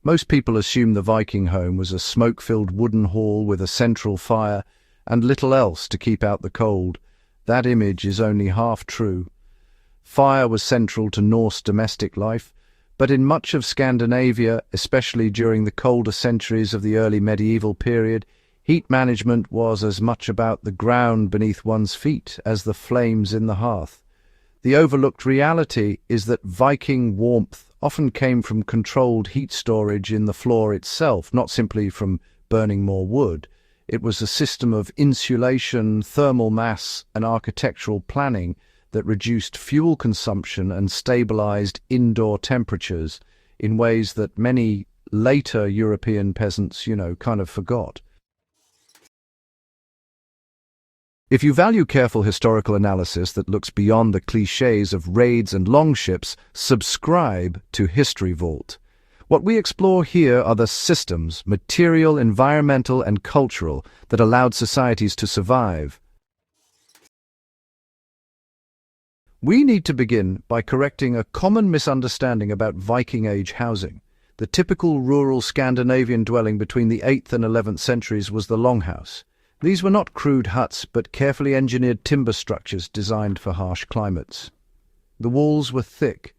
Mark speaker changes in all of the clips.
Speaker 1: Most people assume the Viking home was a smoke-filled wooden hall with a central fire and little else to keep out the cold. That image is only half true. Fire was central to Norse domestic life, but in much of Scandinavia, especially during the colder centuries of the early medieval period, heat management was as much about the ground beneath one's feet as the flames in the hearth. The overlooked reality is that Viking warmth often came from controlled heat storage in the floor itself, not simply from burning more wood. It was a system of insulation, thermal mass, and architectural planning that reduced fuel consumption and stabilized indoor temperatures in ways that many later European peasants, kind of forgot. If you value careful historical analysis that looks beyond the cliches of raids and longships, subscribe to History Vault. What we explore here are the systems, material, environmental, and cultural, that allowed societies to survive. We need to begin by correcting a common misunderstanding about Viking Age housing. The typical rural Scandinavian dwelling between the 8th and 11th centuries was the longhouse. These were not crude huts, but carefully engineered timber structures designed for harsh climates. The walls were thick,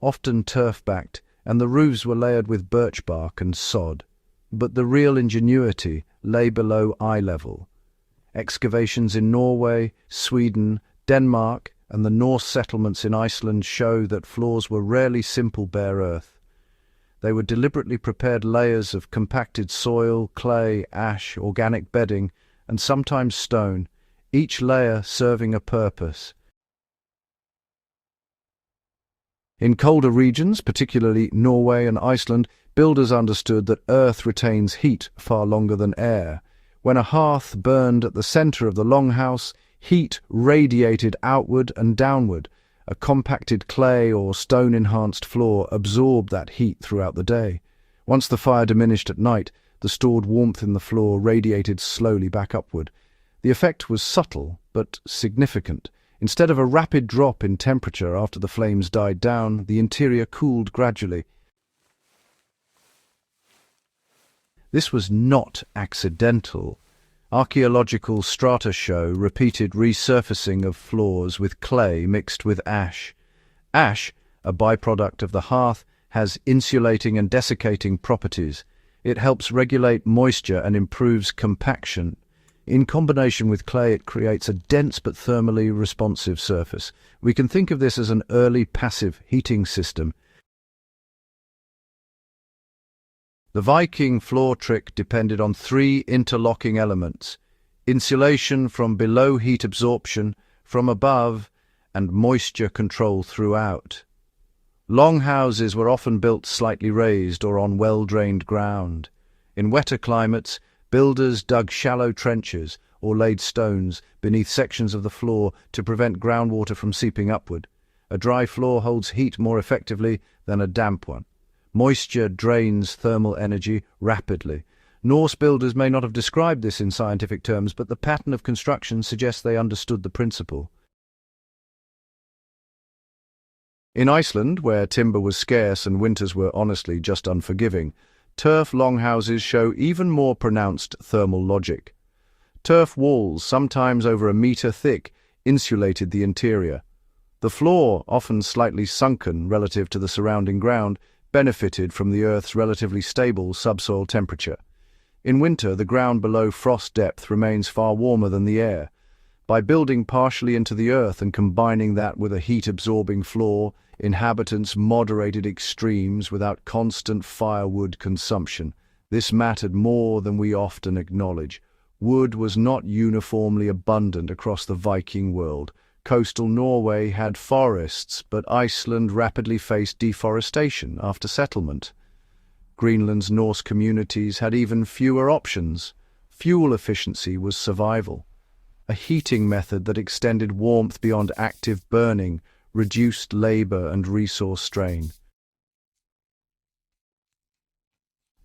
Speaker 1: often turf-backed, and the roofs were layered with birch bark and sod. But the real ingenuity lay below eye level. Excavations in Norway, Sweden, Denmark, and the Norse settlements in Iceland show that floors were rarely simple bare earth. They were deliberately prepared layers of compacted soil, clay, ash, organic bedding, and sometimes stone, each layer serving a purpose. In colder regions, particularly Norway and Iceland, builders understood that earth retains heat far longer than air. When a hearth burned at the center of the longhouse, heat radiated outward and downward. A compacted clay or stone-enhanced floor absorbed that heat throughout the day. Once the fire diminished at night, the stored warmth in the floor radiated slowly back upward. The effect was subtle but significant. Instead of a rapid drop in temperature after the flames died down, the interior cooled gradually. This was not accidental. Archaeological strata show repeated resurfacing of floors with clay mixed with ash. Ash, a byproduct of the hearth, has insulating and desiccating properties. It helps regulate moisture and improves compaction. In combination with clay, it creates a dense but thermally responsive surface. We can think of this as an early passive heating system. The Viking floor trick depended on 3 interlocking elements: insulation from below, heat absorption from above, and moisture control throughout. Longhouses were often built slightly raised or on well-drained ground. In wetter climates, builders dug shallow trenches or laid stones beneath sections of the floor to prevent groundwater from seeping upward. A dry floor holds heat more effectively than a damp one. Moisture drains thermal energy rapidly. Norse builders may not have described this in scientific terms, but the pattern of construction suggests they understood the principle. In Iceland, where timber was scarce and winters were honestly just unforgiving, turf longhouses show even more pronounced thermal logic. Turf walls, sometimes over a meter thick, insulated the interior. The floor, often slightly sunken relative to the surrounding ground, benefited from the Earth's relatively stable subsoil temperature. In winter, the ground below frost depth remains far warmer than the air. By building partially into the earth and combining that with a heat-absorbing floor, inhabitants moderated extremes without constant firewood consumption. This mattered more than we often acknowledge. Wood was not uniformly abundant across the Viking world. Coastal Norway had forests, but Iceland rapidly faced deforestation after settlement. Greenland's Norse communities had even fewer options. Fuel efficiency was survival. A heating method that extended warmth beyond active burning reduced labor and resource strain.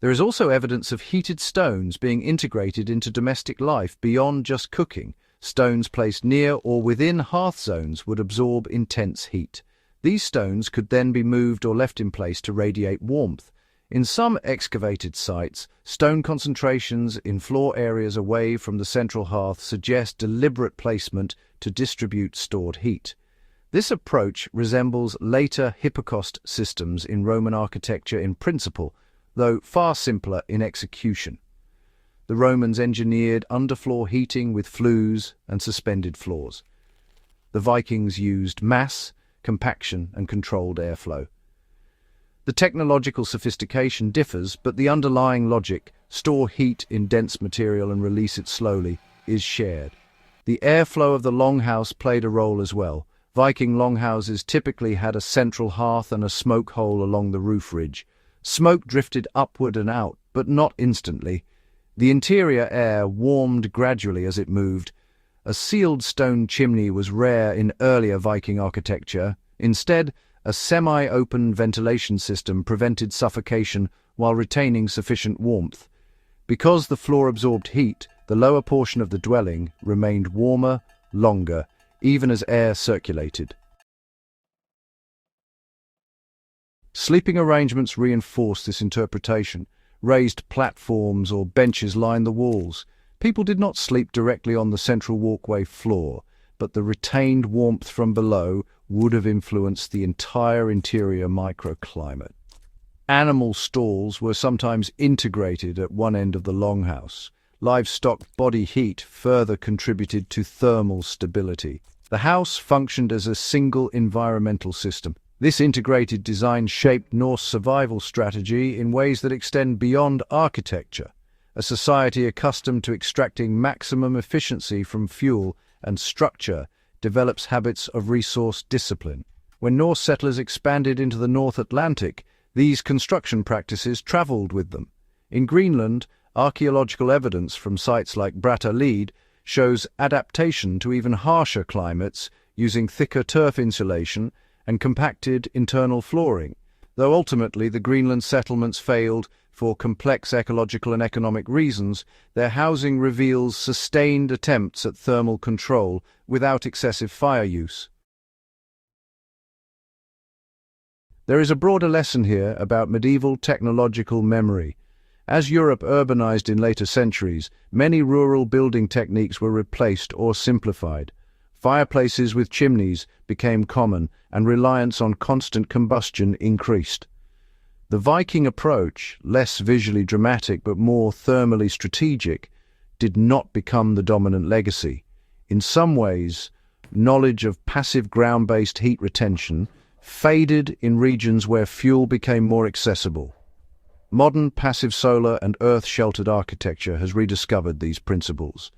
Speaker 1: There is also evidence of heated stones being integrated into domestic life beyond just cooking. Stones placed near or within hearth zones would absorb intense heat. These stones could then be moved or left in place to radiate warmth. In some excavated sites, stone concentrations in floor areas away from the central hearth suggest deliberate placement to distribute stored heat. This approach resembles later hypocaust systems in Roman architecture in principle, though far simpler in execution. The Romans engineered underfloor heating with flues and suspended floors. The Vikings used mass, compaction, and controlled airflow. The technological sophistication differs, but the underlying logic, store heat in dense material and release it slowly, is shared. The airflow of the longhouse played a role as well. Viking longhouses typically had a central hearth and a smoke hole along the roof ridge. Smoke drifted upward and out, but not instantly. The interior air warmed gradually as it moved. A sealed stone chimney was rare in earlier Viking architecture. Instead, a semi-open ventilation system prevented suffocation while retaining sufficient warmth. Because the floor absorbed heat, the lower portion of the dwelling remained warmer, longer, even as air circulated. Sleeping arrangements reinforced this interpretation. Raised platforms or benches lined the walls. People did not sleep directly on the central walkway floor, but the retained warmth from below would have influenced the entire interior microclimate. Animal stalls were sometimes integrated at one end of the longhouse. Livestock body heat further contributed to thermal stability. The house functioned as a single environmental system. This integrated design shaped Norse survival strategy in ways that extend beyond architecture. A society accustomed to extracting maximum efficiency from fuel and structure develops habits of resource discipline. When Norse settlers expanded into the North Atlantic, these construction practices traveled with them. In Greenland, archaeological evidence from sites like Brattahlid shows adaptation to even harsher climates using thicker turf insulation and compacted internal flooring. Though ultimately the Greenland settlements failed for complex ecological and economic reasons, their housing reveals sustained attempts at thermal control without excessive fire use. There is a broader lesson here about medieval technological memory. As Europe urbanized in later centuries, many rural building techniques were replaced or simplified. Fireplaces with chimneys became common, and reliance on constant combustion increased. The Viking approach, less visually dramatic but more thermally strategic, did not become the dominant legacy. In some ways, knowledge of passive ground-based heat retention faded in regions where fuel became more accessible. Modern passive solar and earth-sheltered architecture has rediscovered these principles.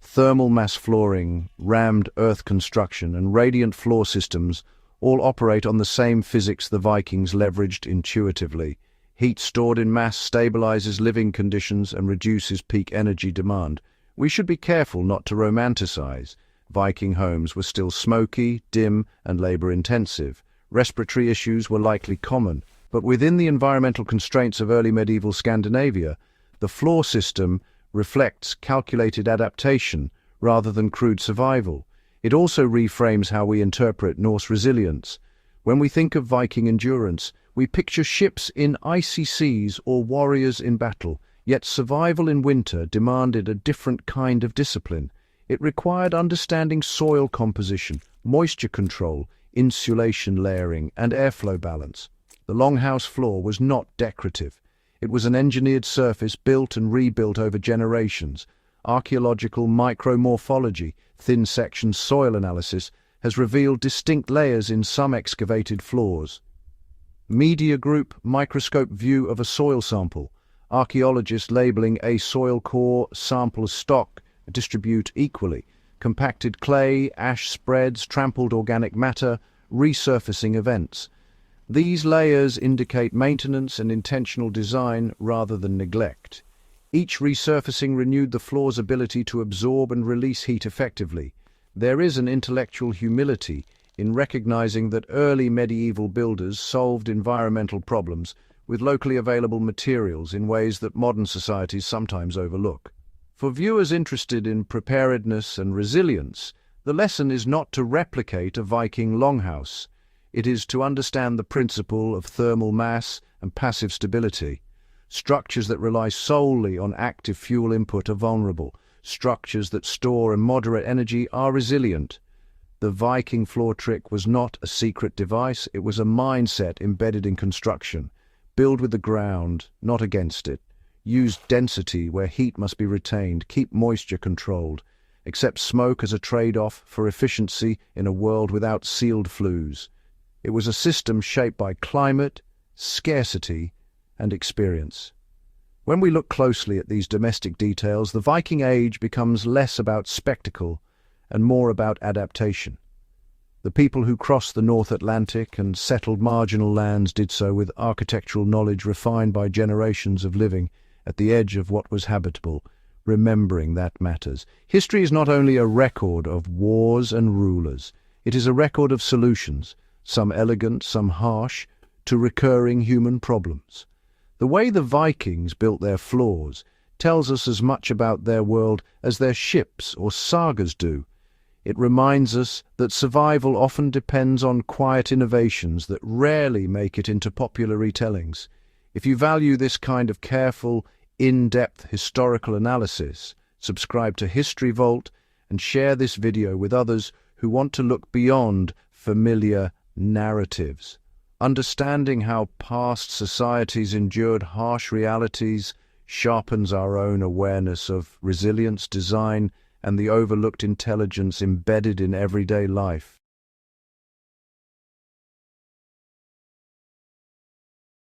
Speaker 1: Thermal mass flooring, rammed earth construction, and radiant floor systems all operate on the same physics the Vikings leveraged intuitively. Heat stored in mass stabilizes living conditions and reduces peak energy demand. We should be careful not to romanticize. Viking homes were still smoky, dim, and labor-intensive. Respiratory issues were likely common, but within the environmental constraints of early medieval Scandinavia, the floor system reflects calculated adaptation rather than crude survival. It also reframes how we interpret Norse resilience. When we think of Viking endurance, we picture ships in icy seas or warriors in battle, yet survival in winter demanded a different kind of discipline. It required understanding soil composition, moisture control, insulation layering, and airflow balance. The longhouse floor was not decorative. It was an engineered surface built and rebuilt over generations. Archaeological micromorphology, thin-section soil analysis, has revealed distinct layers in some excavated floors. Media group microscope view of a soil sample. Archaeologists labeling a soil core sample as stock distribute equally. Compacted clay, ash spreads, trampled organic matter, resurfacing events. These layers indicate maintenance and intentional design rather than neglect. Each resurfacing renewed the floor's ability to absorb and release heat effectively. There is an intellectual humility in recognizing that early medieval builders solved environmental problems with locally available materials in ways that modern societies sometimes overlook. For viewers interested in preparedness and resilience, the lesson is not to replicate a Viking longhouse. It is to understand the principle of thermal mass and passive stability. Structures that rely solely on active fuel input are vulnerable. Structures that store and moderate energy are resilient. The Viking floor trick was not a secret device, it was a mindset embedded in construction. Build with the ground, not against it. Use density where heat must be retained, keep moisture controlled. Accept smoke as a trade-off for efficiency in a world without sealed flues. It was a system shaped by climate, scarcity, and experience. When we look closely at these domestic details, the Viking Age becomes less about spectacle and more about adaptation. The people who crossed the North Atlantic and settled marginal lands did so with architectural knowledge refined by generations of living at the edge of what was habitable, remembering that matters. History is not only a record of wars and rulers, it is a record of solutions, some elegant, some harsh, to recurring human problems. The way the Vikings built their floors tells us as much about their world as their ships or sagas do. It reminds us that survival often depends on quiet innovations that rarely make it into popular retellings. If you value this kind of careful, in-depth historical analysis, subscribe to History Vault and share this video with others who want to look beyond familiar narratives. Understanding how past societies endured harsh realities sharpens our own awareness of resilience, design, and the overlooked intelligence embedded in everyday life.